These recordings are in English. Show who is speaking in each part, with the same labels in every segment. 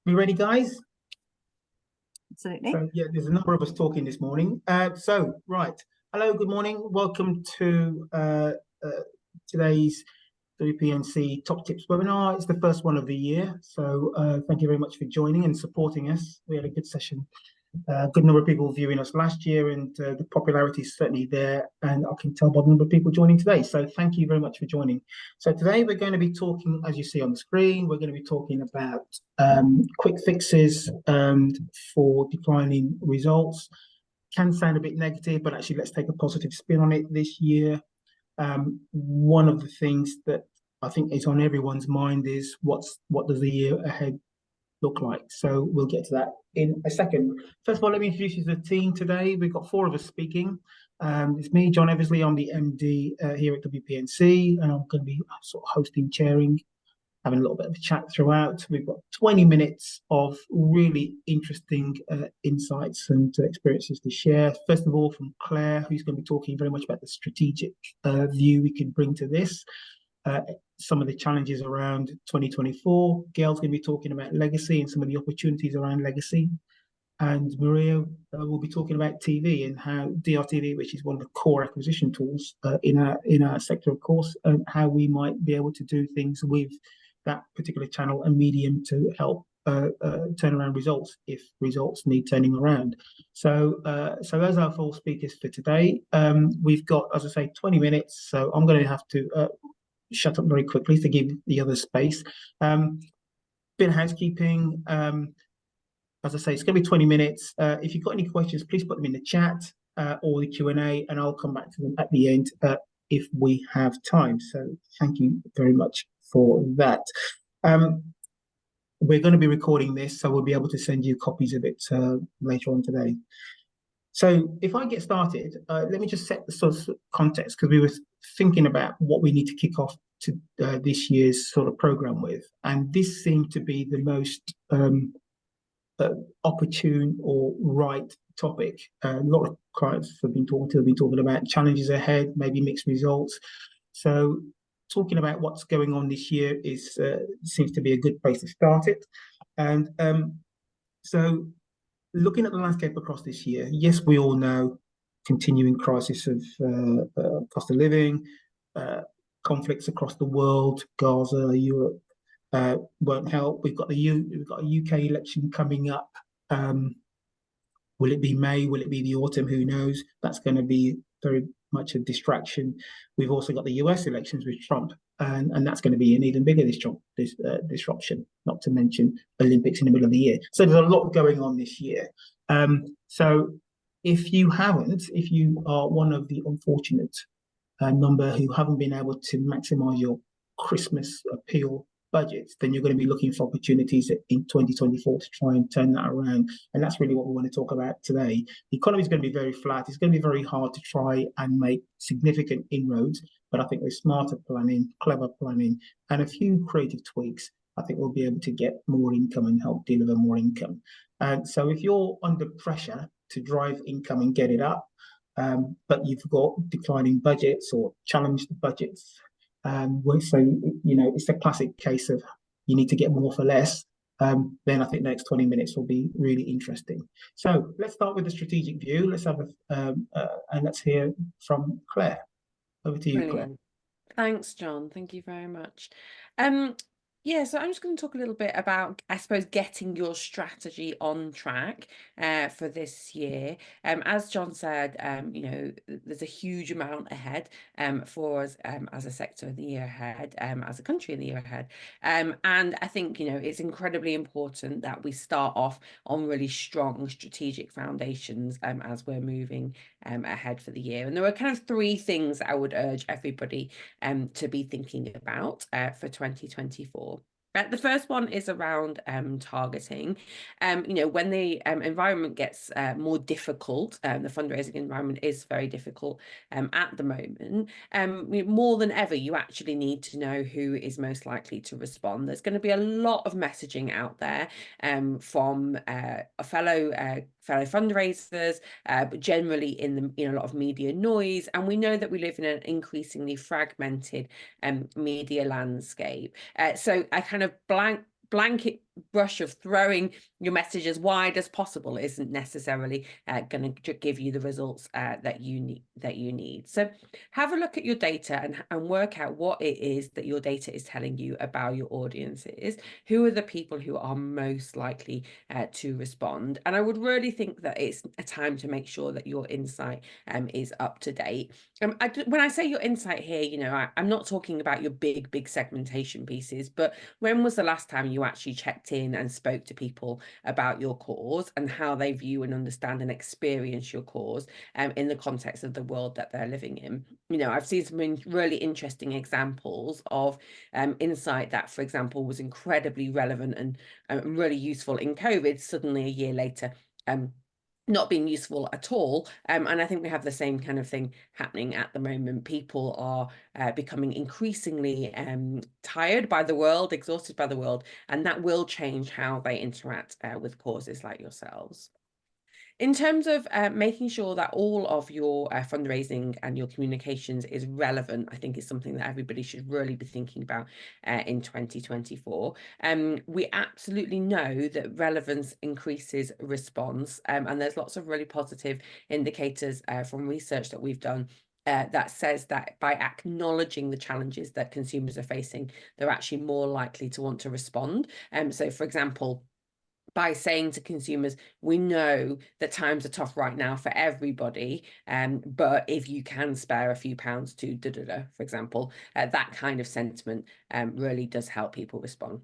Speaker 1: You ready, guys?
Speaker 2: Absolutely.
Speaker 1: So, yeah, there's a number of us talking this morning. Right. Hello, good morning. Welcome to uh, today's WPNC Top Tips webinar. It's the first one of the year. So, thank you very much for joining and supporting us. We had a good session. A good number of people viewing us last year, and the popularity is certainly there. And I can tell by the number of people joining today. So thank you very much for joining. So today we're going to be talking, as you see on the screen, we're going to be talking about quick fixes for declining results. Can sound a bit negative, but actually let's take a positive spin on it this year. One of the things that I think is on everyone's mind is what does the year ahead look like. So we'll get to that in a second. First of all, let me introduce you to the team today. We've got four of us speaking. It's me, John Eversley. I'm the MD here at WPNC, and I'm going to be sort of hosting, chairing, having a little bit of a chat throughout. We've got 20 minutes of really interesting insights and experiences to share. First of all, from Claire, who's going to be talking very much about the strategic view we can bring to this. Some of the challenges around 2024. Gail's going to be talking about legacy and some of the opportunities around legacy. And Maria will be talking about TV and how DRTV, which is one of the core acquisition tools in our sector, of course, and how we might be able to do things with that particular channel and medium to help turn around results if results need turning around. So those are our four speakers for today. We've got, as I say, 20 minutes. So I'm going to have to shut up very quickly to give the other space. Bit of housekeeping. As I say, it's going to be 20 minutes. If you've got any questions, please put them in the chat or the Q&A, and I'll come back to them at the end if we have time. So thank you very much for that. We're going to be recording this, so we'll be able to send you copies of it later on today. So if I get started, let me just set the sort of context, because we were thinking about what we need to kick off to this year's sort of program with, and this seemed to be the most opportune or right topic. A lot of clients have been talking about challenges ahead, maybe mixed results. So talking about what's going on this year is seems to be a good place to start it. And so looking at the landscape across this year, yes, we all know continuing crisis of cost of living, conflicts across the world, Gaza, Europe won't help. We've got a UK election coming up. Will it be May? Will it be the autumn? Who knows? That's going to be very much a distraction. We've also got the US elections with Trump, and that's going to be an even bigger disruption, not to mention Olympics in the middle of the year. So there's a lot going on this year. So if you are one of the unfortunate number who haven't been able to maximize your Christmas appeal budgets, then you're going to be looking for opportunities in 2024 to try and turn that around. And that's really what we want to talk about today. The economy is going to be very flat. It's going to be very hard to try and make significant inroads. But I think with smarter planning, clever planning, and a few creative tweaks, I think we'll be able to get more income and help deliver more income. And so if you're under pressure to drive income and get it up, but you've got declining budgets or challenged budgets, so it's a classic case of you need to get more for less. Then I think the next 20 minutes will be really interesting. So let's start with the strategic view. Let's have and let's hear from Claire. Over to you, Claire.
Speaker 2: Thanks, John. Thank you very much. Yeah, so I'm just going to talk a little bit about, I suppose, getting your strategy on track for this year. As John said, there's a huge amount ahead for us as a sector in the year ahead, as a country in the year ahead. And I think, it's incredibly important that we start off on really strong strategic foundations as we're moving ahead for the year. And there are kind of three things I would urge everybody to be thinking about for 2024. The first one is around targeting. When the environment gets more difficult, the fundraising environment is very difficult at the moment. More than ever, you actually need to know who is most likely to respond. There's going to be a lot of messaging out there from fellow fundraisers, but generally in a lot of media noise. And we know that we live in an increasingly fragmented media landscape. So I kind of blanket brush of throwing your message as wide as possible isn't necessarily going to give you the results that you need. So have a look at your data and work out what it is that your data is telling you about your audiences. Who are the people who are most likely to respond? And I would really think that it's a time to make sure that your insight is up to date. When I say your insight here, you know, I'm not talking about your big segmentation pieces, but when was the last time you actually checked in and spoke to people about your cause and how they view and understand and experience your cause in the context of the world that they're living in? You know, I've seen some really interesting examples of insight that, for example, was incredibly relevant and really useful in COVID, suddenly a year later not being useful at all. And I think we have the same kind of thing happening at the moment. People are becoming increasingly tired by the world, exhausted by the world, and that will change how they interact with causes like yourselves. In terms of making sure that all of your fundraising and your communications is relevant, I think is something that everybody should really be thinking about in 2024. We absolutely know that relevance increases response, and there's lots of really positive indicators from research that we've done that says that by acknowledging the challenges that consumers are facing, they're actually more likely to want to respond. So, for example, by saying to consumers, we know that times are tough right now for everybody, but if you can spare a few pounds to for example, that kind of sentiment really does help people respond.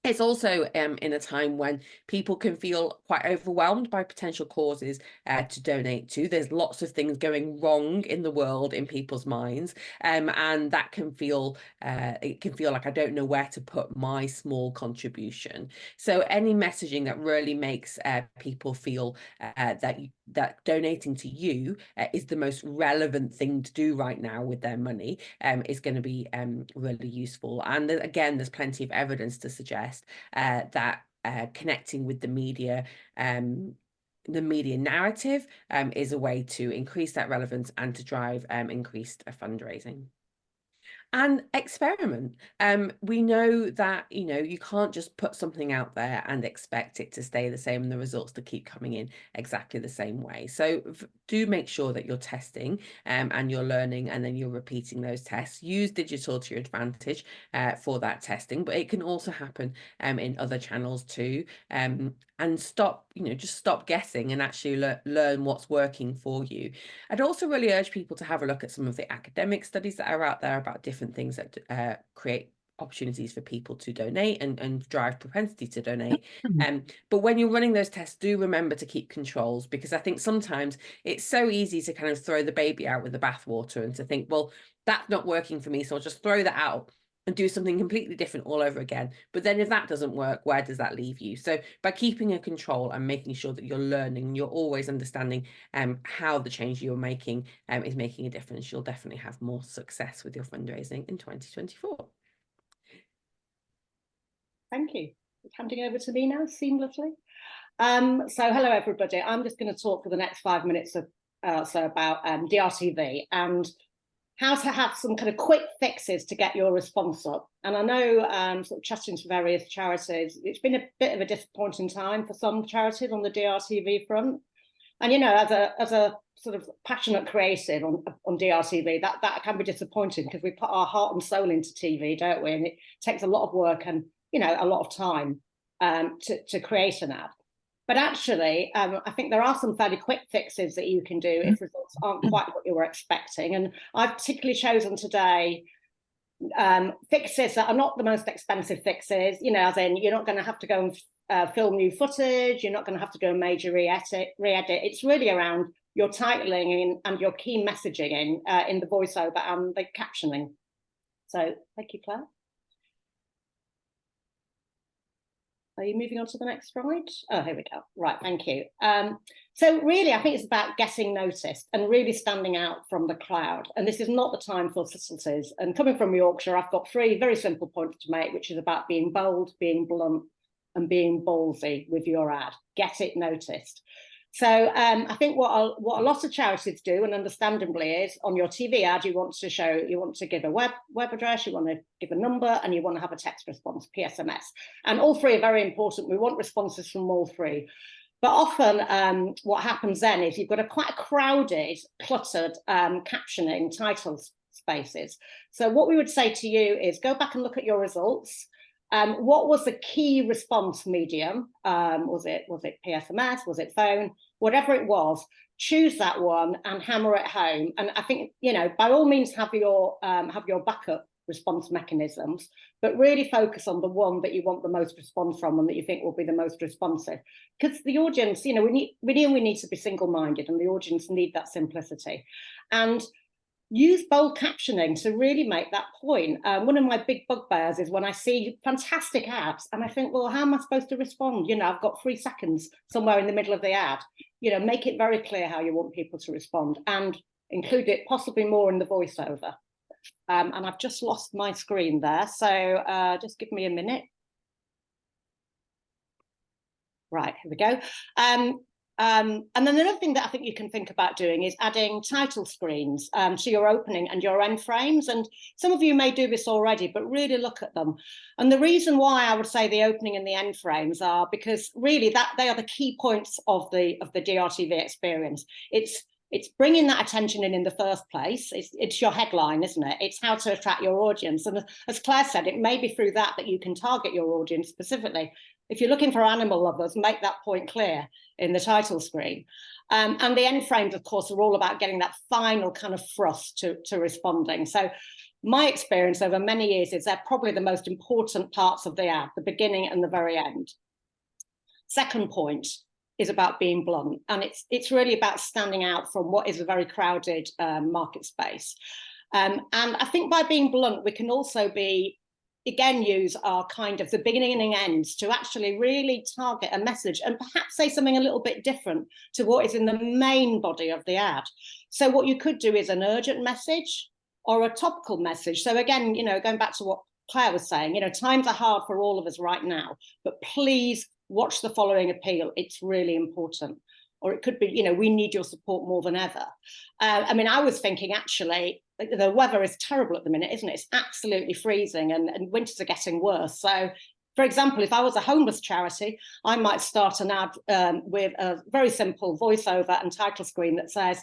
Speaker 2: It's also in a time when people can feel quite overwhelmed by potential causes to donate to. There's lots of things going wrong in the world in people's minds, and that can feel like I don't know where to put my small contribution. So any messaging that really makes people feel that donating to you is the most relevant thing to do right now with their money is going to be really useful. And again, there's plenty of evidence to suggest that connecting with the media narrative is a way to increase that relevance and to drive increased fundraising. And experiment. We know that, you know, you can't just put something out there and expect it to stay the same and the results to keep coming in exactly the same way. So do make sure that you're testing and you're learning, and then you're repeating those tests. Use digital to your advantage for that testing, but it can also happen in other channels too. And stop, you know, just stop guessing and actually learn what's working for you. I'd also really urge people to have a look at some of the academic studies that are out there about different things that create opportunities for people to donate and drive propensity to donate. But when you're running those tests, do remember to keep controls, because I think sometimes it's so easy to kind of throw the baby out with the bathwater and to think, well, that's not working for me, so I'll just throw that out and do something completely different all over again. But then if that doesn't work, where does that leave you? So by keeping a control and making sure that you're learning, you're always understanding how the change you're making is making a difference, you'll definitely have more success with your fundraising in 2024.
Speaker 3: Thank you. Handing over to me now seamlessly. So hello everybody. I'm just going to talk for the next 5 minutes or so about DRTV and how to have some kind of quick fixes to get your response up. And I know sort of chatting to various charities, it's been a bit of a disappointing time for some charities on the DRTV front. And, you know, as a sort of passionate creative on DRTV, that can be disappointing, because we put our heart and soul into TV, don't we? And it takes a lot of work and, you know, a lot of time to create an ad. But actually, I think there are some fairly quick fixes that you can do if results aren't quite what you were expecting. And I've particularly chosen today fixes that are not the most expensive fixes, you know, as in you're not going to have to go and film new footage, you're not going to have to go and major re-edit. It's really around your titling and your key messaging in the voiceover and the captioning. So thank you, Claire. Are you moving on to the next slide? Oh, here we go. Right, thank you. So really, I think it's about getting noticed and really standing out from the crowd. And this is not the time for subtleties. And coming from Yorkshire, I've got 3 very simple points to make, which is about being bold, being blunt, and being ballsy with your ad. Get it noticed. So I think what a lot of charities do, and understandably, is on your TV ad, you want to give a web address, you want to give a number, and you want to have a text response, PSMS. And all three are very important. We want responses from all three. But often what happens then is you've got quite a crowded, cluttered captioning title spaces. So what we would say to you is go back and look at your results. What was the key response medium? Was it PSMS? Was it phone? Whatever it was, choose that one and hammer it home. And I think, by all means, have your backup response mechanisms, but really focus on the one that you want the most response from and that you think will be the most responsive. Because the audience, we need to be single-minded, and the audience need that simplicity. And use bold captioning to really make that point. One of my big bugbears is when I see fantastic ads and I think, well, how am I supposed to respond? I've got 3 seconds somewhere in the middle of the ad. Make it very clear how you want people to respond and include it possibly more in the voiceover. And I've just lost my screen there, so just give me a minute. Right, here we go. And then another thing that I think you can think about doing is adding title screens to your opening and your end frames. And some of you may do this already, but really look at them. And the reason why I would say the opening and the end frames are because really they are the key points of the DRTV experience. It's bringing that attention in the first place. It's your headline, isn't it? It's how to attract your audience. And as Claire said, it may be through that you can target your audience specifically. If you're looking for animal lovers, make that point clear in the title screen. And the end frames, of course, are all about getting that final kind of thrust to responding. So my experience over many years is they're probably the most important parts of the ad, the beginning and the very end. Second point is about being blunt, and it's really about standing out from what is a very crowded market space. And I think by being blunt, we can also use our kind of the beginning and ends to actually really target a message and perhaps say something a little bit different to what is in the main body of the ad. So what you could do is an urgent message or a topical message. So again, going back to what Claire was saying, times are hard for all of us right now, but please watch the following appeal. It's really important. Or it could be, we need your support more than ever. I was thinking, actually, the weather is terrible at the minute, isn't it? It's absolutely freezing and winters are getting worse. So, for example, if I was a homeless charity, I might start an ad with a very simple voiceover and title screen that says,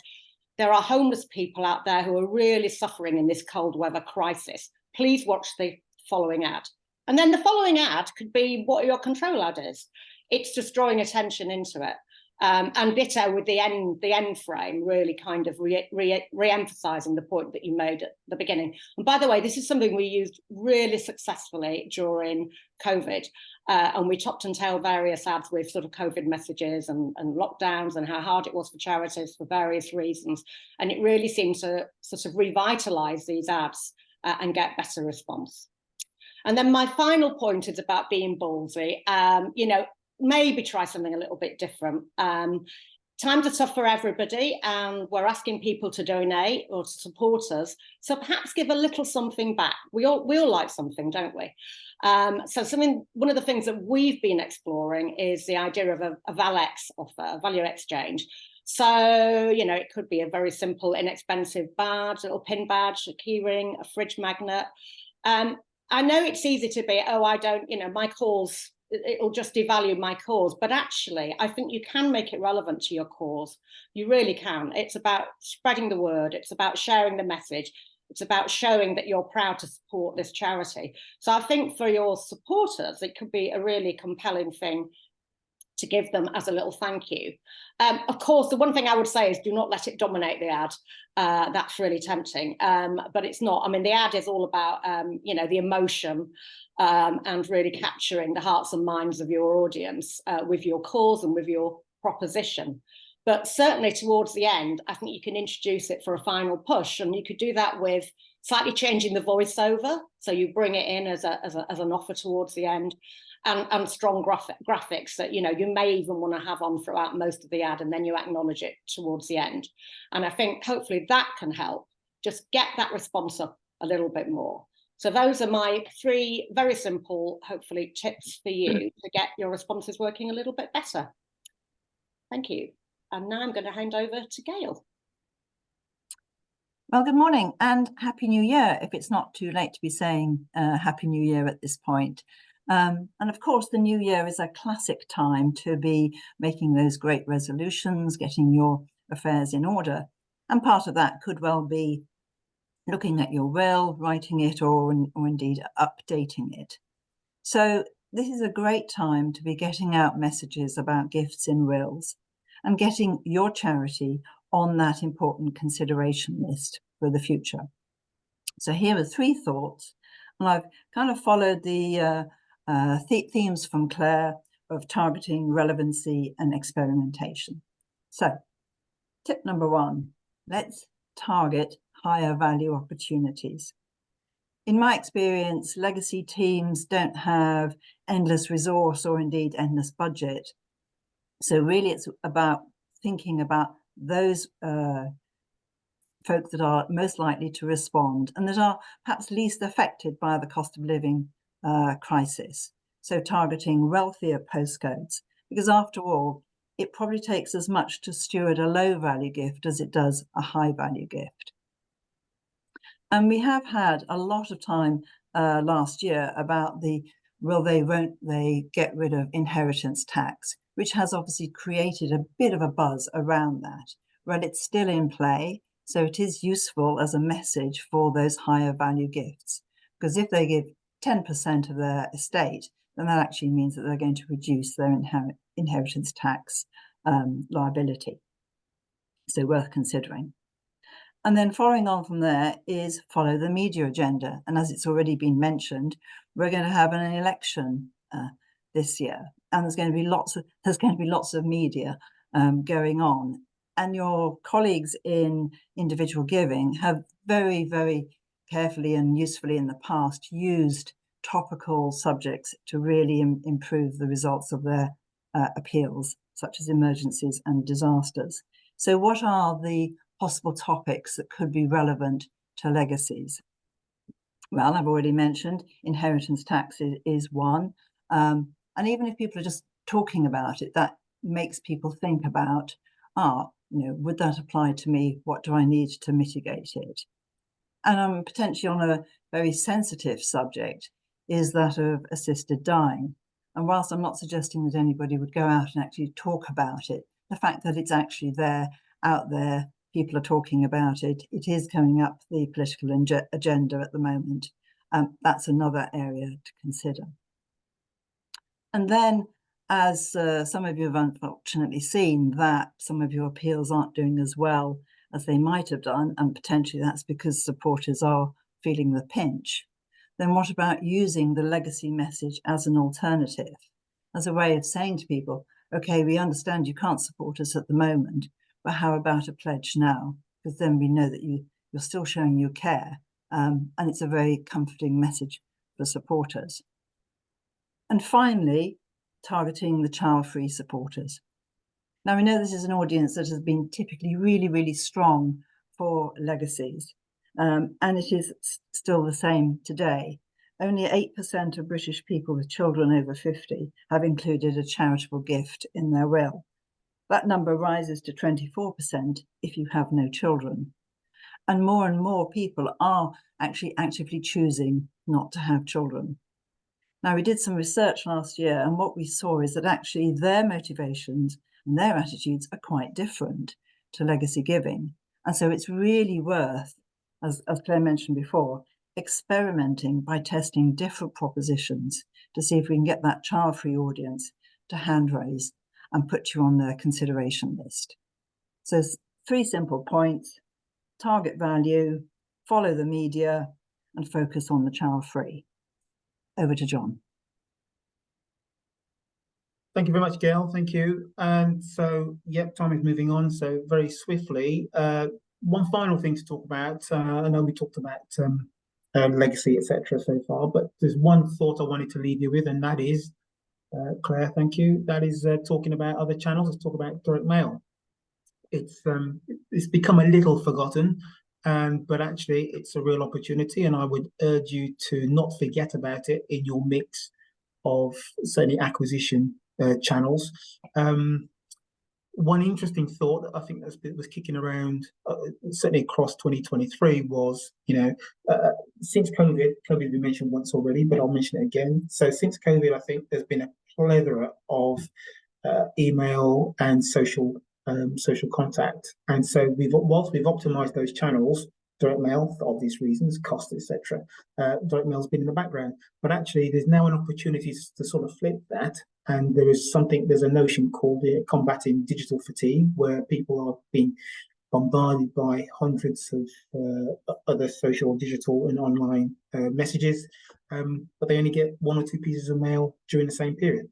Speaker 3: there are homeless people out there who are really suffering in this cold weather crisis. Please watch the following ad. And then the following ad could be what your control ad is. It's just drawing attention into it. And ditto with the end frame, really kind of re-emphasizing the point that you made at the beginning. And by the way, this is something we used really successfully during COVID. And we topped and tailed various ads with sort of COVID messages and lockdowns and how hard it was for charities for various reasons. And it really seemed to sort of revitalize these ads and get better response. And then my final point is about being ballsy. Maybe try something a little bit different. Times are tough for everybody, and we're asking people to donate or to support us. So perhaps give a little something back. We all like something, don't we? So one of the things that we've been exploring is the idea of a ValX offer, a value exchange. So, it could be a very simple, inexpensive badge, a little pin badge, a key ring, a fridge magnet. I know it's easy to be, I don't, my cause, it'll just devalue my cause. But actually, I think you can make it relevant to your cause. You really can. It's about spreading the word. It's about sharing the message. It's about showing that you're proud to support this charity. So I think for your supporters, it could be a really compelling thing to give them as a little thank you. Of course, the one thing I would say is do not let it dominate the ad. That's really tempting, but it's not. The ad is all about, the emotion and really capturing the hearts and minds of your audience with your cause and with your proposition. But certainly towards the end, I think you can introduce it for a final push, and you could do that with slightly changing the voiceover. So you bring it in as an offer towards the end. And strong graphics that you may even want to have on throughout most of the ad, and then you acknowledge it towards the end. And I think hopefully that can help just get that response up a little bit more. So those are my 3 very simple, hopefully, tips for you to get your responses working a little bit better. Thank you. And now I'm going to hand over to Gail.
Speaker 4: Well, good morning and Happy New Year, if it's not too late to be saying Happy New Year at this point. And of course, the new year is a classic time to be making those great resolutions, getting your affairs in order. And part of that could well be looking at your will, writing it, or indeed updating it. So this is a great time to be getting out messages about gifts in wills and getting your charity on that important consideration list for the future. So here are 3 thoughts, and I've kind of followed the themes from Claire of targeting, relevancy, and experimentation. So tip number 1, let's target higher value opportunities. In my experience, legacy teams don't have endless resource or indeed endless budget. So really it's about thinking about those folk that are most likely to respond and that are perhaps least affected by the cost of living crisis. So targeting wealthier postcodes, because after all, it probably takes as much to steward a low value gift as it does a high value gift. And we have had a lot of time last year about the will they, won't they get rid of inheritance tax, which has obviously created a bit of a buzz around that. Well, it's still in play, so it is useful as a message for those higher value gifts, because if they give 10% of their estate, then that actually means that they're going to reduce their inheritance tax liability. So worth considering. And then following on from there is follow the media agenda. And as it's already been mentioned, we're going to have an election this year, and there's going to be lots of media going on. And your colleagues in individual giving have very, very carefully and usefully in the past used topical subjects to really improve the results of their appeals, such as emergencies and disasters. So what are the possible topics that could be relevant to legacies? Well, I've already mentioned inheritance tax is one. And even if people are just talking about it, that makes people think about, would that apply to me? What do I need to mitigate it? And I'm potentially on a very sensitive subject, is that of assisted dying. And whilst I'm not suggesting that anybody would go out and actually talk about it, the fact that it's actually out there, people are talking about it, it is coming up the political agenda at the moment. That's another area to consider. And then, as some of you have unfortunately seen, that some of your appeals aren't doing as well as they might have done, and potentially that's because supporters are feeling the pinch, then what about using the legacy message as an alternative, as a way of saying to people, okay, we understand you can't support us at the moment, but how about a pledge now? Because then we know that you're still showing you care, and it's a very comforting message for supporters. And finally, targeting the child-free supporters. Now, we know this is an audience that has been typically really, really strong for legacies, and it is still the same today. Only 8% of British people with children over 50 have included a charitable gift in their will. That number rises to 24% if you have no children. And more people are actually actively choosing not to have children. Now, we did some research last year, and what we saw is that actually their motivations and their attitudes are quite different to legacy giving. And so it's really worth, as Claire mentioned before, experimenting by testing different propositions to see if we can get that child-free audience to hand raise and put you on their consideration list. So 3 simple points: target value, follow the media, and focus on the child-free. Over to John.
Speaker 1: Thank you very much, Gail. Thank you. And so, yep, time is moving on. So very swiftly, one final thing to talk about. I know we talked about legacy, etc. so far, but there's one thought I wanted to leave you with, and that is, Claire, thank you. That is talking about other channels. Let's talk about direct mail. It's become a little forgotten, but actually it's a real opportunity, and I would urge you to not forget about it in your mix of certainly acquisition channels. one interesting thought that I think was kicking around, certainly across 2023, was, since COVID has been mentioned once already, but I'll mention it again. So since COVID, I think there's been a plethora of email and social contact, and so whilst we've optimized those channels, direct mail for obvious reasons, cost, etc. Direct mail's been in the background, but actually there's now an opportunity to sort of flip that. And there's a notion called combating digital fatigue, where people are being bombarded by hundreds of other social, digital, and online messages, but they only get one or two pieces of mail during the same period.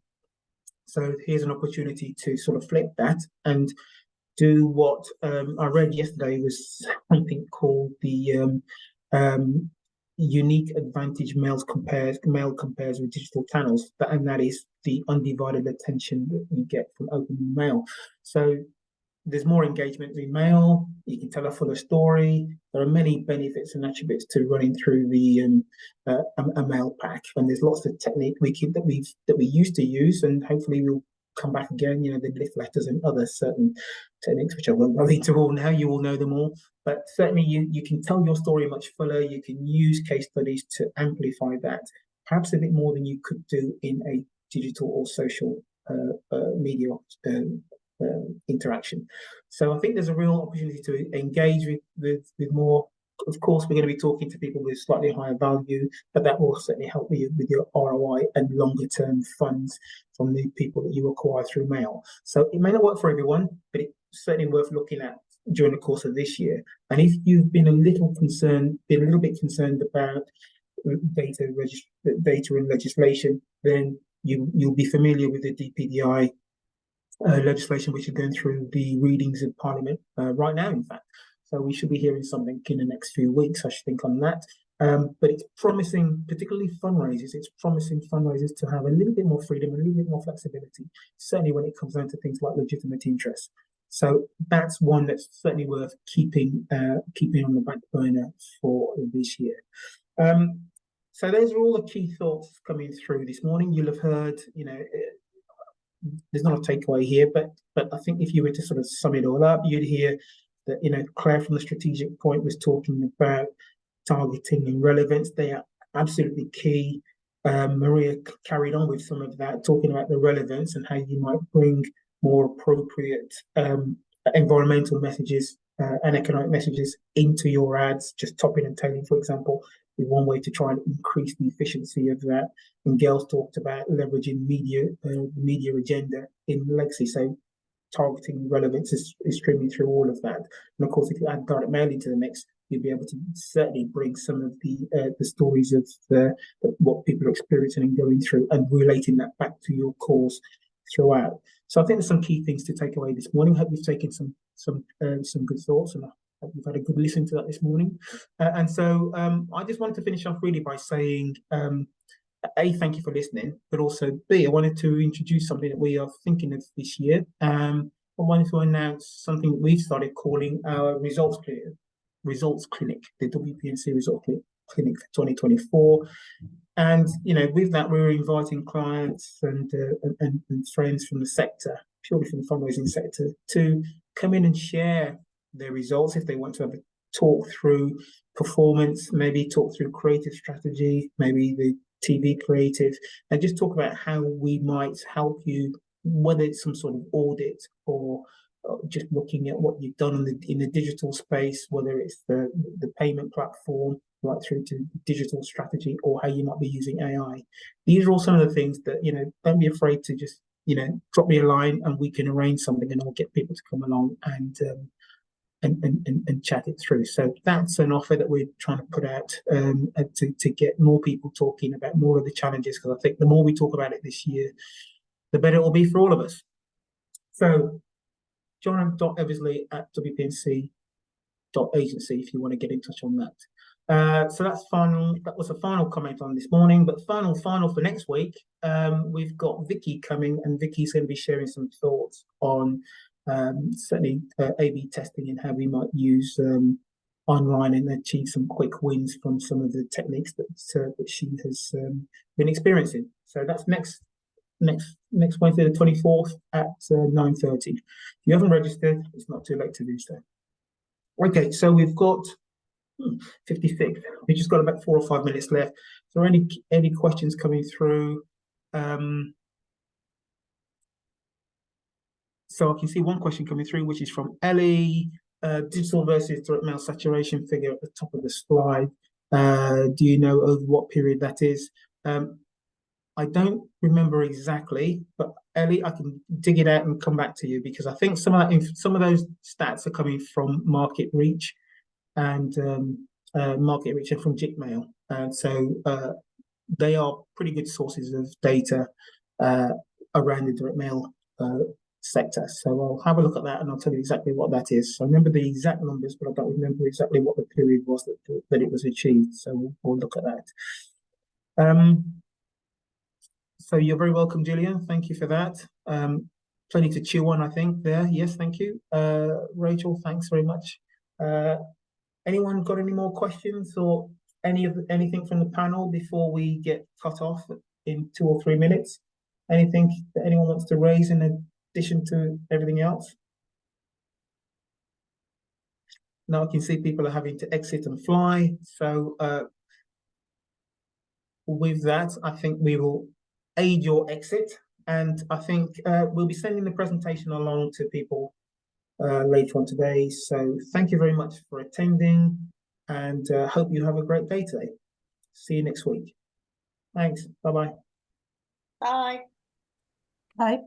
Speaker 1: So here's an opportunity to sort of flip that and do what I read yesterday was something called the unique advantage mail compares with digital channels, and that is the undivided attention that you get from opening mail. So there's more engagement with mail. You can tell a fuller story. There are many benefits and attributes to running through the a mail pack, and there's lots of technique that we used to use, and hopefully we'll come back again. The lift letters and other certain techniques, which I won't go into all now. You all know them all, but certainly you can tell your story much fuller. You can use case studies to amplify that, perhaps a bit more than you could do in a digital or social media interaction. So I think there's a real opportunity to engage with more. Of course, we're going to be talking to people with slightly higher value, but that will certainly help you with your ROI and longer term funds from the people that you acquire through mail. So it may not work for everyone, but it's certainly worth looking at during the course of this year. And if you've been a little bit concerned about data and legislation, then you'll be familiar with the DPDI legislation, which is going through the readings of Parliament right now, in fact. So we should be hearing something in the next few weeks, I should think, on that. But it's promising, particularly fundraisers, to have a little bit more freedom, a little bit more flexibility, certainly when it comes down to things like legitimate interest. So that's one that's certainly worth keeping on the back burner for this year. So those are all the key thoughts coming through this morning. You'll have heard, there's not a takeaway here, but I think if you were to sort of sum it all up, you'd hear that, Claire from the strategic point was talking about targeting and relevance. They are absolutely key. Maria carried on with some of that, talking about the relevance and how you might bring more appropriate environmental messages and economic messages into your ads. Just topping and tailing, for example, is one way to try and increase the efficiency of that. And Gail's talked about leveraging media agenda in legacy. So targeting relevance is streaming through all of that. And of course, if you add direct mail into the mix, you'll be able to certainly bring some of the stories of what people are experiencing and going through, and relating that back to your cause throughout. So I think there's some key things to take away this morning. I hope you've taken some good thoughts, and I hope you've had a good listen to that this morning. And so I just wanted to finish off really by saying, A, thank you for listening, but also B, I wanted to introduce something that we are thinking of this year. I wanted to announce something that we've started calling our results clinic, the WPNC results clinic for 2024. And with that, we're inviting clients and friends from the sector, purely from the fundraising sector, to come in and share their results if they want to have a talk through performance, maybe talk through creative strategy, maybe the TV creative, and just talk about how we might help you, whether it's some sort of audit or just looking at what you've done in the digital space, whether it's the payment platform, right through to digital strategy, or how you might be using AI. These are all some of the things that, don't be afraid to just, drop me a line and we can arrange something, and I'll get people to come along and chat it through. So that's an offer that we're trying to put out to get more people talking about more of the challenges, because I think the more we talk about it this year, the better it will be for all of us. So john.eversley@wpnc.agency if you want to get in touch on that. So that's final. That was a final comment on this morning, but final for next week. We've got Vicky coming, and Vicky's going to be sharing some thoughts on certainly A/B testing and how we might use online and achieve some quick wins from some of the techniques that she has been experiencing. So that's next next Wednesday, the 24th at 9:30. If you haven't registered, it's not too late to do so. Okay, so we've got 56. We've just got about 4 or 5 minutes left. So any questions coming through? So I can see one question coming through, which is from Ellie. Digital versus direct mail saturation figure at the top of the slide. Do you know over what period that is? I don't remember exactly, but Ellie, I can dig it out and come back to you, because I think some of those stats are coming from Market Reach and from Jigmail, and so they are pretty good sources of data around the direct mail sector. So I'll have a look at that and I'll tell you exactly what that is. So I remember the exact numbers, but I don't remember exactly what the period was that it was achieved. So we'll look at that. So you're very welcome, Gillian. Thank you for that. Plenty to chew on, I think, there. Yes, thank you. Rachel, thanks very much. Anyone got any more questions or anything from the panel before we get cut off in 2 or 3 minutes? Anything that anyone wants to raise in addition to everything else? Now I can see people are having to exit and fly. So with that, I think we will aid your exit. And I think we'll be sending the presentation along to people later on today. So thank you very much for attending, and hope you have a great day today. See you next week. Thanks. Bye-bye.
Speaker 3: Bye.
Speaker 4: Bye.